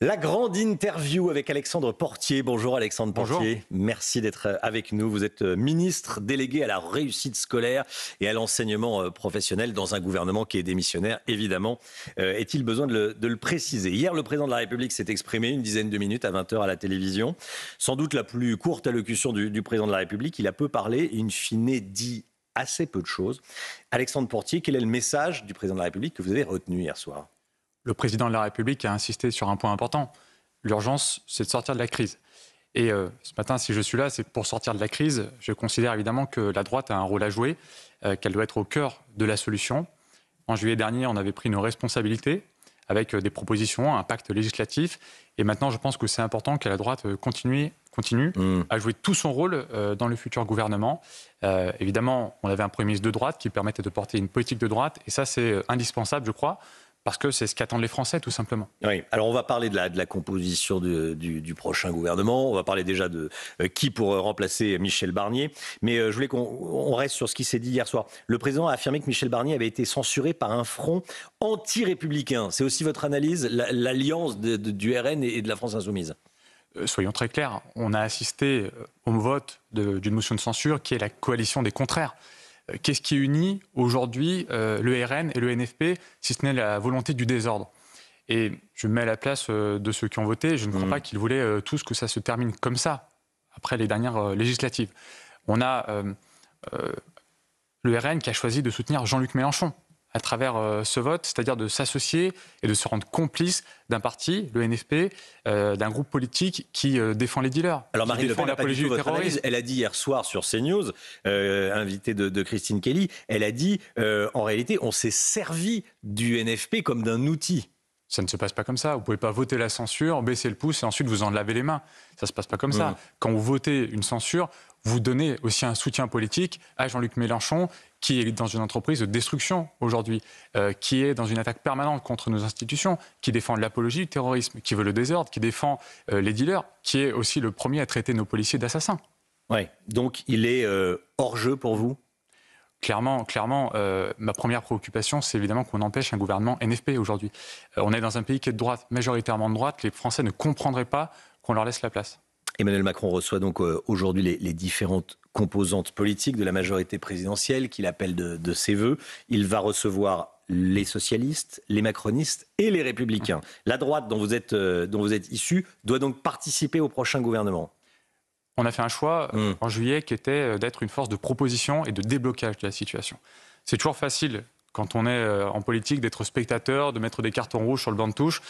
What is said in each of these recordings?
La grande interview avec Alexandre Portier. Bonjour Alexandre Portier. Bonjour. Merci d'être avec nous. Vous êtes ministre délégué à la réussite scolaire et à l'enseignement professionnel dans un gouvernement qui est démissionnaire, évidemment. Est-il besoin de le préciser? Hier, le président de la République s'est exprimé une dizaine de minutes à 20h à la télévision. Sans doute la plus courte allocution du président de la République. Il a peu parlé et in fine dit assez peu de choses. Alexandre Portier, quel est le message du président de la République que vous avez retenu hier soir? Le président de la République a insisté sur un point important. L'urgence, c'est de sortir de la crise. Et ce matin, si je suis là, c'est pour sortir de la crise. Je considère évidemment que la droite a un rôle à jouer, qu'elle doit être au cœur de la solution. En juillet dernier, on avait pris nos responsabilités avec des propositions, un pacte législatif. Et maintenant, je pense que c'est important que la droite continue à jouer tout son rôle dans le futur gouvernement. Évidemment, on avait un Premier ministre de droite qui permettait de porter une politique de droite. Et ça, c'est indispensable, je crois. Parce que c'est ce qu'attendent les Français, tout simplement. Oui. Alors, on va parler de la composition du prochain gouvernement. On va parler déjà de qui pour remplacer Michel Barnier. Mais je voulais qu'on reste sur ce qui s'est dit hier soir. Le président a affirmé que Michel Barnier avait été censuré par un front anti-républicain. C'est aussi votre analyse, l'alliance du RN et de la France insoumise? Soyons très clairs, on a assisté au vote d'une motion de censure qui est la coalition des contraires. Qu'est-ce qui unit aujourd'hui le RN et le NFP, si ce n'est la volonté du désordre? Et je me mets à la place de ceux qui ont voté. Je ne crois pas qu'ils voulaient tous que ça se termine comme ça, après les dernières législatives. On a le RN qui a choisi de soutenir Jean-Luc Mélenchon à travers ce vote, c'est-à-dire de s'associer et de se rendre complice d'un parti, le NFP, d'un groupe politique qui défend les dealers. Alors Marine Le Pen n'a pas du tout votre analyse. Elle a dit hier soir sur CNews, invitée de Christine Kelly, elle a dit en réalité on s'est servi du NFP comme d'un outil. Ça ne se passe pas comme ça. Vous ne pouvez pas voter la censure, baisser le pouce et ensuite vous en lavez les mains. Ça ne se passe pas comme ça. Quand vous votez une censure, vous donnez aussi un soutien politique à Jean-Luc Mélenchon, qui est dans une entreprise de destruction aujourd'hui, qui est dans une attaque permanente contre nos institutions, qui défend l'apologie du terrorisme, qui veut le désordre, qui défend les dealers, qui est aussi le premier à traiter nos policiers d'assassins. Ouais. Donc il est hors jeu pour vous? Clairement, ma première préoccupation, c'est évidemment qu'on empêche un gouvernement NFP aujourd'hui. On est dans un pays qui est de droite, majoritairement de droite. Les Français ne comprendraient pas qu'on leur laisse la place. Emmanuel Macron reçoit donc aujourd'hui les différentes composantes politiques de la majorité présidentielle qu'il appelle de ses voeux. Il va recevoir les socialistes, les macronistes et les républicains. La droite dont vous êtes issu doit donc participer au prochain gouvernement. On a fait un choix en juillet qui était d'être une force de proposition et de déblocage de la situation. C'est toujours facile, quand on est en politique, d'être spectateur, de mettre des cartons rouges sur le banc de touche.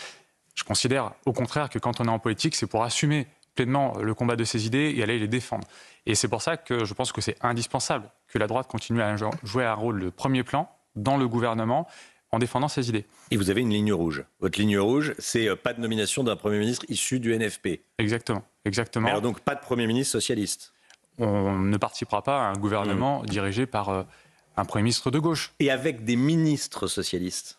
Je considère au contraire que quand on est en politique, c'est pour assumer pleinement le combat de ses idées et aller les défendre. Et c'est pour ça que je pense que c'est indispensable que la droite continue à jouer un rôle de premier plan dans le gouvernement en défendant ses idées. Et vous avez une ligne rouge. Votre ligne rouge, c'est pas de nomination d'un Premier ministre issu du NFP. Exactement. Mais alors donc pas de Premier ministre socialiste. On ne participera pas à un gouvernement dirigé par un Premier ministre de gauche. Et avec des ministres socialistes?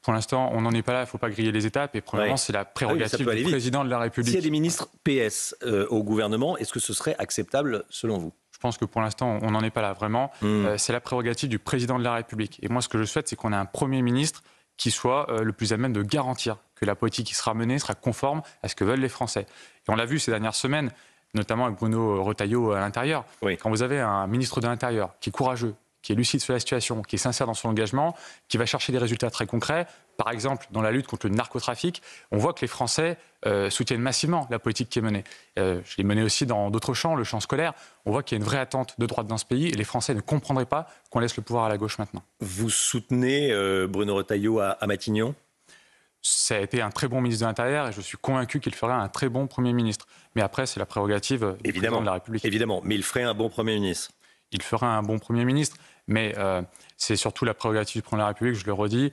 Pour l'instant, on n'en est pas là, il ne faut pas griller les étapes. Et premièrement, c'est la prérogative du président de la République. S'il y a des ministres PS au gouvernement, est-ce que ce serait acceptable selon vous? Je pense que pour l'instant, on n'en est pas là, vraiment. C'est la prérogative du président de la République. Et moi, ce que je souhaite, c'est qu'on ait un Premier ministre qui soit le plus à même de garantir que la politique qui sera menée sera conforme à ce que veulent les Français. Et on l'a vu ces dernières semaines, notamment avec Bruno Retailleau à l'intérieur. Oui. Quand vous avez un ministre de l'Intérieur qui est courageux, qui est lucide sur la situation, qui est sincère dans son engagement, qui va chercher des résultats très concrets. Par exemple, dans la lutte contre le narcotrafic, on voit que les Français soutiennent massivement la politique qui est menée. Je l'ai menée aussi dans d'autres champs, le champ scolaire. On voit qu'il y a une vraie attente de droite dans ce pays et les Français ne comprendraient pas qu'on laisse le pouvoir à la gauche maintenant. Vous soutenez Bruno Retailleau à Matignon? Ça a été un très bon ministre de l'Intérieur et je suis convaincu qu'il ferait un très bon Premier ministre. Mais après, c'est la prérogative du président de la République. Évidemment, mais il ferait un bon Premier ministre. Il fera un bon Premier ministre, mais c'est surtout la prérogative du président de la République, je le redis.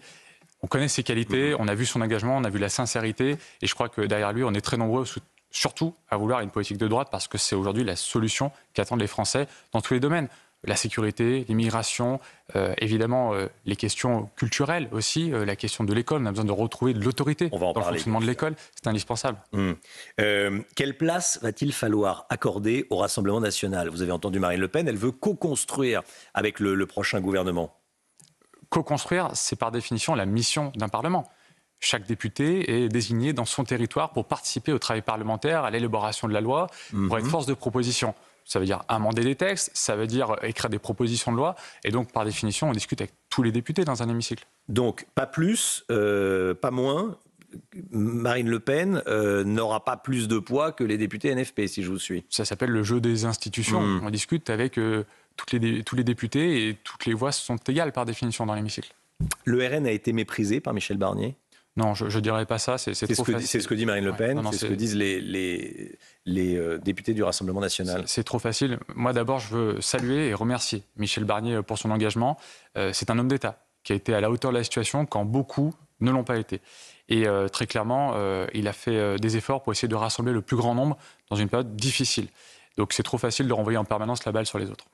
On connaît ses qualités, on a vu son engagement, on a vu la sincérité, et je crois que derrière lui, on est très nombreux, surtout à vouloir une politique de droite, parce que c'est aujourd'hui la solution qu'attendent les Français dans tous les domaines. La sécurité, l'immigration, évidemment les questions culturelles aussi, la question de l'école. On a besoin de retrouver de l'autorité dans le fonctionnement de l'école. C'est indispensable. Quelle place va-t-il falloir accorder au Rassemblement national? Vous avez entendu Marine Le Pen, elle veut co-construire avec le prochain gouvernement. Co-construire, c'est par définition la mission d'un Parlement. chaque député est désigné dans son territoire pour participer au travail parlementaire, à l'élaboration de la loi, pour être force de proposition. Ça veut dire amender des textes, ça veut dire écrire des propositions de loi, et donc par définition, on discute avec tous les députés dans un hémicycle. Donc, pas plus, pas moins. Marine Le Pen n'aura pas plus de poids que les députés NFP, si je vous suis. Ça s'appelle le jeu des institutions. On discute avec tous les députés et toutes les voix sont égales par définition dans l'hémicycle. Le RN a été méprisé par Michel Barnier? Non, je ne dirais pas ça, c'est trop facile. C'est ce que dit Marine Le Pen, non, c'est ce que disent les députés du Rassemblement national. C'est trop facile. Moi, d'abord, je veux saluer et remercier Michel Barnier pour son engagement. C'est un homme d'État qui a été à la hauteur de la situation quand beaucoup ne l'ont pas été. Et très clairement, il a fait des efforts pour essayer de rassembler le plus grand nombre dans une période difficile. Donc c'est trop facile de renvoyer en permanence la balle sur les autres.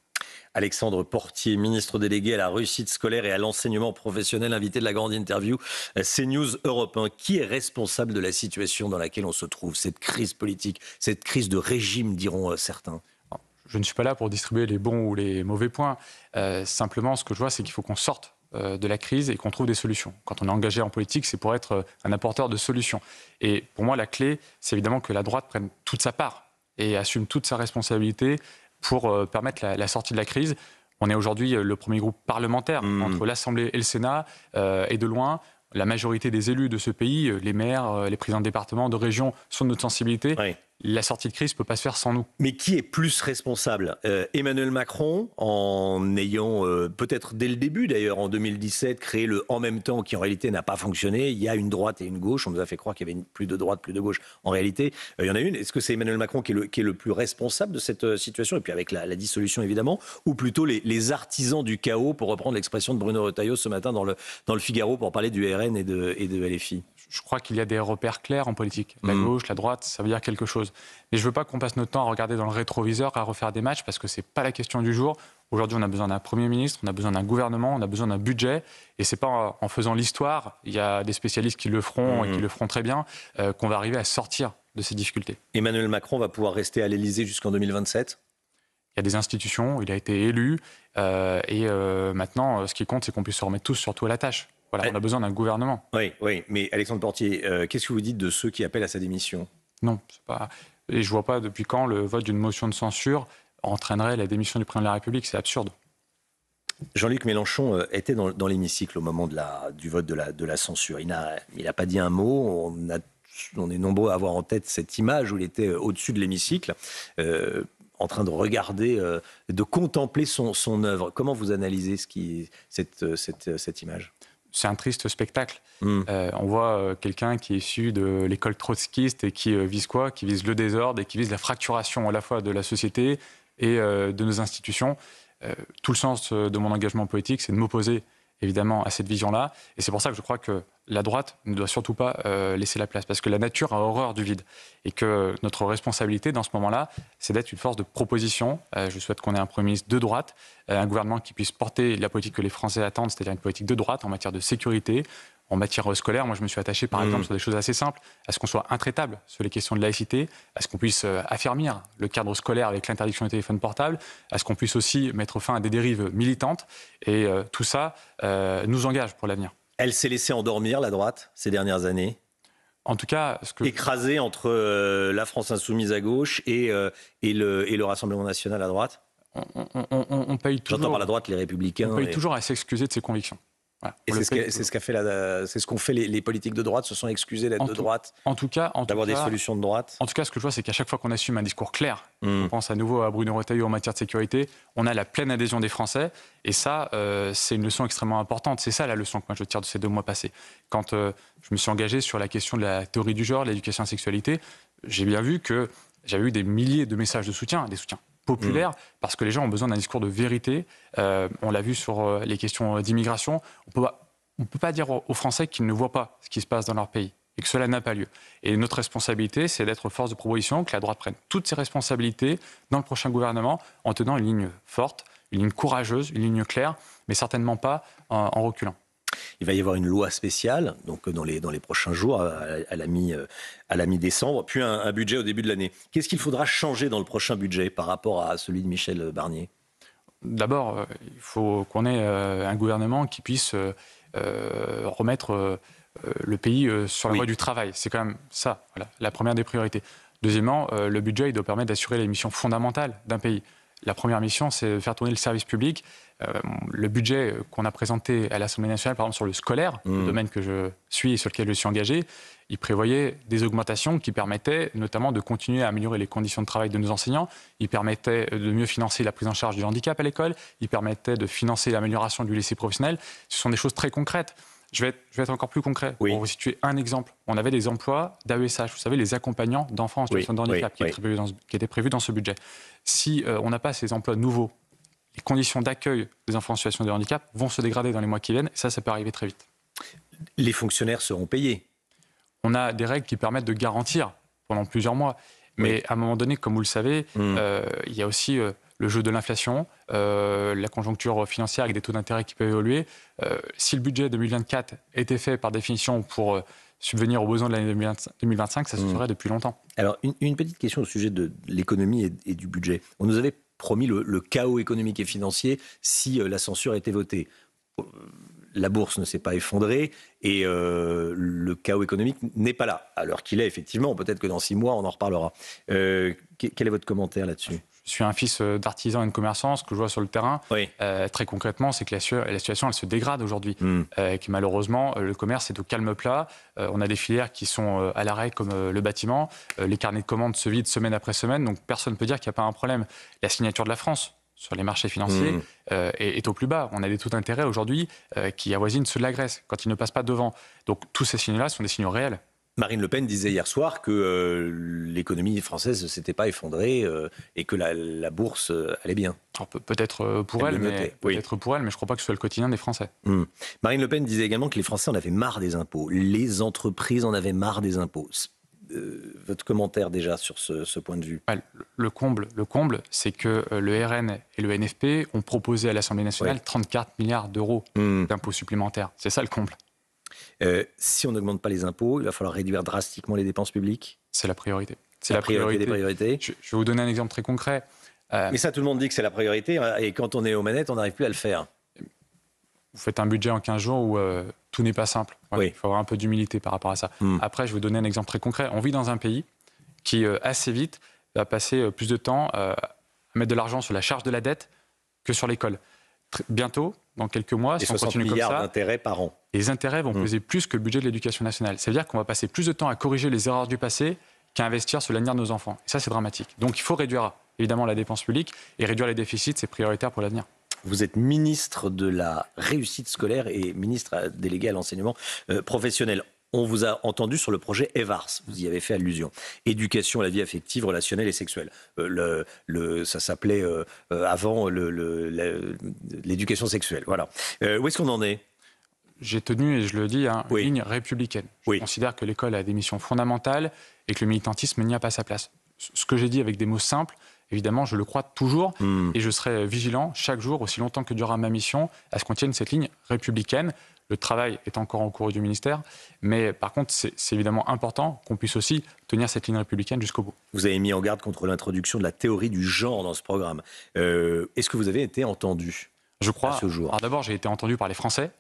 Alexandre Portier, ministre délégué à la réussite scolaire et à l'enseignement professionnel, invité de la grande interview CNews Europe 1. Qui est responsable de la situation dans laquelle on se trouve, cette crise politique, cette crise de régime, diront certains? Je ne suis pas là pour distribuer les bons ou les mauvais points. Simplement, ce que je vois, c'est qu'il faut qu'on sorte de la crise et qu'on trouve des solutions. Quand on est engagé en politique, c'est pour être un apporteur de solutions. Et pour moi, la clé, c'est évidemment que la droite prenne toute sa part et assume toute sa responsabilité pour permettre la sortie de la crise. On est aujourd'hui le premier groupe parlementaire entre l'Assemblée et le Sénat, et de loin, la majorité des élus de ce pays, les maires, les présidents de départements, de régions, sont de notre sensibilité. Oui. La sortie de crise ne peut pas se faire sans nous. Mais qui est plus responsable? Emmanuel Macron, en ayant peut-être dès le début d'ailleurs, en 2017, créé le « en même temps » qui en réalité n'a pas fonctionné. Il y a une droite et une gauche. On nous a fait croire qu'il y avait plus de droite, plus de gauche. En réalité, il y en a une. Est-ce que c'est Emmanuel Macron qui est le plus responsable de cette situation? Et puis avec la dissolution évidemment, ou plutôt les artisans du chaos, pour reprendre l'expression de Bruno Retailleau ce matin dans le Figaro pour parler du RN et de LFI? Je crois qu'il y a des repères clairs en politique. La gauche, la droite, ça veut dire quelque chose. Mais je ne veux pas qu'on passe notre temps à regarder dans le rétroviseur, à refaire des matchs, parce que ce n'est pas la question du jour. Aujourd'hui, on a besoin d'un Premier ministre, on a besoin d'un gouvernement, on a besoin d'un budget. Et ce n'est pas en faisant l'histoire, il y a des spécialistes qui le feront et qui le feront très bien, qu'on va arriver à sortir de ces difficultés. Emmanuel Macron va pouvoir rester à l'Élysée jusqu'en 2027 ? Il y a des institutions, il a été élu. Maintenant, ce qui compte, c'est qu'on puisse se remettre tous surtout à la tâche. Voilà, on a besoin d'un gouvernement. Oui, mais Alexandre Portier, qu'est-ce que vous dites de ceux qui appellent à sa démission? Non, c'est pas... Et je ne vois pas depuis quand le vote d'une motion de censure entraînerait la démission du président de la République. C'est absurde. Jean-Luc Mélenchon était dans l'hémicycle au moment du vote de la censure. Il n'a pas dit un mot. On est nombreux à avoir en tête cette image où il était au-dessus de l'hémicycle, en train de regarder, de contempler son œuvre. Comment vous analysez cette image ? C'est un triste spectacle. On voit quelqu'un qui est issu de l'école trotskiste et qui vise quoi? Qui vise le désordre et qui vise la fracturation à la fois de la société et de nos institutions. Tout le sens de mon engagement politique, c'est de m'opposer évidemment à cette vision-là. Et c'est pour ça que je crois que la droite ne doit surtout pas laisser la place, parce que la nature a horreur du vide. Et que notre responsabilité dans ce moment-là, c'est d'être une force de proposition. Je souhaite qu'on ait un Premier ministre de droite, un gouvernement qui puisse porter la politique que les Français attendent, c'est-à-dire une politique de droite en matière de sécurité, en matière scolaire. Moi, je me suis attaché, par exemple, sur des choses assez simples, à ce qu'on soit intraitable sur les questions de laïcité, à ce qu'on puisse affermir le cadre scolaire avec l'interdiction des téléphones portables, à ce qu'on puisse aussi mettre fin à des dérives militantes. Et tout ça nous engage pour l'avenir. Elle s'est laissée endormir, la droite, ces dernières années? En tout cas, écrasée entre la France insoumise à gauche et le Rassemblement national à droite? On paye toujours. J'entends par la droite les Républicains. On paye toujours à s'excuser de ses convictions. Voilà, et c'est ce qu'ont fait les politiques de droite, se sont excusés d'être de droite, d'avoir des solutions de droite. En tout cas, ce que je vois, c'est qu'à chaque fois qu'on assume un discours clair, on pense à nouveau à Bruno Retailleau en matière de sécurité, on a la pleine adhésion des Français. Et ça, c'est une leçon extrêmement importante. C'est ça la leçon que moi je tire de ces 2 mois passés. Quand je me suis engagé sur la question de la théorie du genre, de l'éducation à la sexualité, j'ai bien vu que j'avais eu des milliers de messages de soutien, des soutiens populaire, parce que les gens ont besoin d'un discours de vérité. On l'a vu sur les questions d'immigration. On ne peut pas dire aux Français qu'ils ne voient pas ce qui se passe dans leur pays et que cela n'a pas lieu. Et notre responsabilité, c'est d'être force de proposition, que la droite prenne toutes ses responsabilités dans le prochain gouvernement en tenant une ligne forte, une ligne courageuse, une ligne claire, mais certainement pas en reculant. Il va y avoir une loi spéciale donc dans les prochains jours, à la mi-décembre, puis un budget au début de l'année. Qu'est-ce qu'il faudra changer dans le prochain budget par rapport à celui de Michel Barnier? D'abord, il faut qu'on ait un gouvernement qui puisse remettre le pays sur la voie du travail. C'est quand même ça, voilà, la première des priorités. Deuxièmement, le budget il doit permettre d'assurer les missions fondamentales d'un pays. La première mission, c'est de faire tourner le service public. Le budget qu'on a présenté à l'Assemblée nationale, par exemple sur le scolaire, le domaine que je suis et sur lequel je suis engagé, il prévoyait des augmentations qui permettaient notamment de continuer à améliorer les conditions de travail de nos enseignants. Il permettait de mieux financer la prise en charge du handicap à l'école. Il permettait de financer l'amélioration du lycée professionnel. Ce sont des choses très concrètes. Je vais être encore plus concret. Oui. Pour vous situer un exemple, on avait des emplois d'AESH, vous savez, les accompagnants d'enfants en situation de handicap, qui étaient prévus dans ce budget. Si on n'a pas ces emplois nouveaux, les conditions d'accueil des enfants en situation de handicap vont se dégrader dans les mois qui viennent, et ça peut arriver très vite. Les fonctionnaires seront payés. On a des règles qui permettent de garantir pendant plusieurs mois. Mais à un moment donné, comme vous le savez, il y a aussi le jeu de l'inflation, la conjoncture financière avec des taux d'intérêt qui peuvent évoluer. Si le budget 2024 était fait par définition pour subvenir aux besoins de l'année 2025, ça se ferait depuis longtemps. Alors, une petite question au sujet de l'économie et du budget. On nous avait promis le chaos économique et financier si la censure était votée. La bourse ne s'est pas effondrée et le chaos économique n'est pas là. À l'heure qu'il est, effectivement, peut-être que dans 6 mois, on en reparlera. Quel est votre commentaire là-dessus ? Je suis un fils d'artisan et de commerçant. Ce que je vois sur le terrain, très concrètement, c'est que la situation elle se dégrade aujourd'hui. Et que malheureusement, le commerce est au calme plat. On a des filières qui sont à l'arrêt, comme le bâtiment. Les carnets de commandes se vident semaine après semaine. Donc personne ne peut dire qu'il n'y a pas un problème. La signature de la France sur les marchés financiers est au plus bas. On a des taux d'intérêt aujourd'hui qui avoisinent ceux de la Grèce quand ils ne passent pas devant. Donc tous ces signaux-là sont des signaux réels. Marine Le Pen disait hier soir que l'économie française ne s'était pas effondrée et que la bourse allait bien. Peut-être pour elle, mais je ne crois pas que ce soit le quotidien des Français. Marine Le Pen disait également que les Français en avaient marre des impôts. Les entreprises en avaient marre des impôts. Votre commentaire déjà sur ce point de vue ? Le comble, c'est que le RN et le NFP ont proposé à l'Assemblée nationale 34 milliards d'euros d'impôts supplémentaires. C'est ça le comble. Si on n'augmente pas les impôts, il va falloir réduire drastiquement les dépenses publiques ? C'est la priorité. C'est la priorité des priorités. Je vais vous donner un exemple très concret. Mais ça, tout le monde dit que c'est la priorité, et quand on est aux manettes, on n'arrive plus à le faire. Vous faites un budget en 15 jours où tout n'est pas simple. Il faut avoir un peu d'humilité par rapport à ça. Après, je vais vous donner un exemple très concret. On vit dans un pays qui, assez vite, va passer plus de temps à mettre de l'argent sur la charge de la dette que sur l'école. Bientôt, dans quelques mois, si on continue comme ça, 60 milliards d'intérêts par an. Les intérêts vont peser plus que le budget de l'éducation nationale. Ça veut dire qu'on va passer plus de temps à corriger les erreurs du passé qu'à investir sur l'avenir de nos enfants. Et ça, c'est dramatique. Donc il faut réduire évidemment la dépense publique et réduire les déficits, c'est prioritaire pour l'avenir. Vous êtes ministre de la réussite scolaire et ministre délégué à l'enseignement professionnel. On vous a entendu sur le projet EVARS, vous y avez fait allusion. Éducation à la vie affective, relationnelle et sexuelle. Ça s'appelait avant l'éducation sexuelle. Voilà. Où est-ce qu'on en est ? J'ai tenu, et je le dis, une ligne républicaine. Je considère que l'école a des missions fondamentales et que le militantisme n'y a pas sa place. Ce que j'ai dit avec des mots simples, évidemment, je le crois toujours et je serai vigilant chaque jour, aussi longtemps que durera ma mission, à ce qu'on tienne cette ligne républicaine. Le travail est encore en cours du ministère, mais par contre, c'est évidemment important qu'on puisse aussi tenir cette ligne républicaine jusqu'au bout. Vous avez mis en garde contre l'introduction de la théorie du genre dans ce programme. Est-ce que vous avez été entendu Je crois. À ce jour ? Alors d'abord, j'ai été entendu par les Français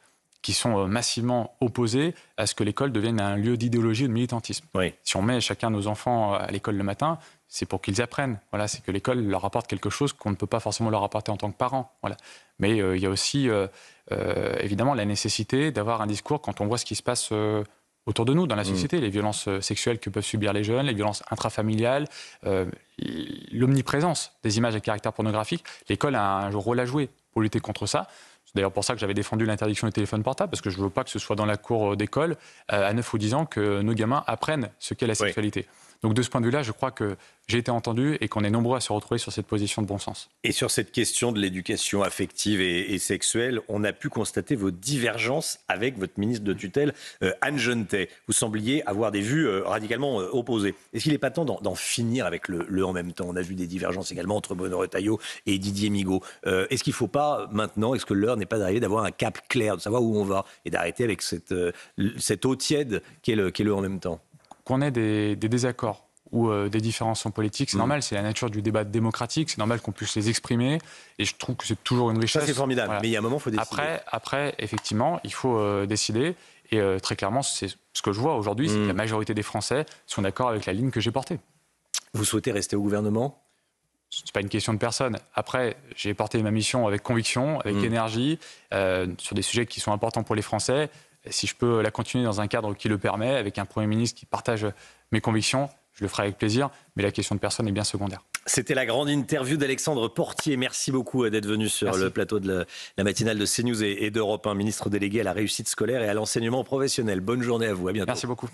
qui sont massivement opposés à ce que l'école devienne un lieu d'idéologie ou de militantisme. Si on met chacun de nos enfants à l'école le matin, c'est pour qu'ils apprennent. Voilà, c'est que l'école leur apporte quelque chose qu'on ne peut pas forcément leur apporter en tant que parents. Voilà. Mais il y a aussi évidemment la nécessité d'avoir un discours quand on voit ce qui se passe autour de nous dans la société, les violences sexuelles que peuvent subir les jeunes, les violences intrafamiliales, l'omniprésence des images à caractère pornographique. L'école a un rôle à jouer pour lutter contre ça. C'est d'ailleurs pour ça que j'avais défendu l'interdiction des téléphones portables, parce que je ne veux pas que ce soit dans la cour d'école, à 9 ou 10 ans, que nos gamins apprennent ce qu'est la sexualité. Donc de ce point de vue-là, je crois que j'ai été entendu et qu'on est nombreux à se retrouver sur cette position de bon sens. Et sur cette question de l'éducation affective et sexuelle, on a pu constater vos divergences avec votre ministre de tutelle, Anne Genetet. Vous sembliez avoir des vues radicalement opposées. Est-ce qu'il n'est pas temps d'en finir avec le en même temps ? On a vu des divergences également entre Bruno Retailleau et Didier Migaud. Est-ce qu'il ne faut pas maintenant, est-ce que l'heure n'est pas d'arriver d'avoir un cap clair, de savoir où on va et d'arrêter avec cette eau tiède qui est le en même temps ? Qu'on ait des désaccords ou des différences politiques, c'est normal, c'est la nature du débat démocratique, c'est normal qu'on puisse les exprimer, et je trouve que c'est toujours une richesse. Ça, c'est formidable, mais il y a un moment, il faut décider. Après, effectivement, il faut décider, Et très clairement, c'est ce que je vois aujourd'hui, c'est que la majorité des Français sont d'accord avec la ligne que j'ai portée. Vous souhaitez rester au gouvernement ? C'est pas une question de personne. Après, j'ai porté ma mission avec conviction, avec énergie, sur des sujets qui sont importants pour les Français. Et si je peux la continuer dans un cadre qui le permet, avec un Premier ministre qui partage mes convictions, je le ferai avec plaisir. Mais la question de personne est bien secondaire. C'était la grande interview d'Alexandre Portier. Merci beaucoup d'être venu sur le plateau de la matinale de CNews et d'Europe 1, ministre délégué à la réussite scolaire et à l'enseignement professionnel. Bonne journée à vous. À bientôt. Merci beaucoup.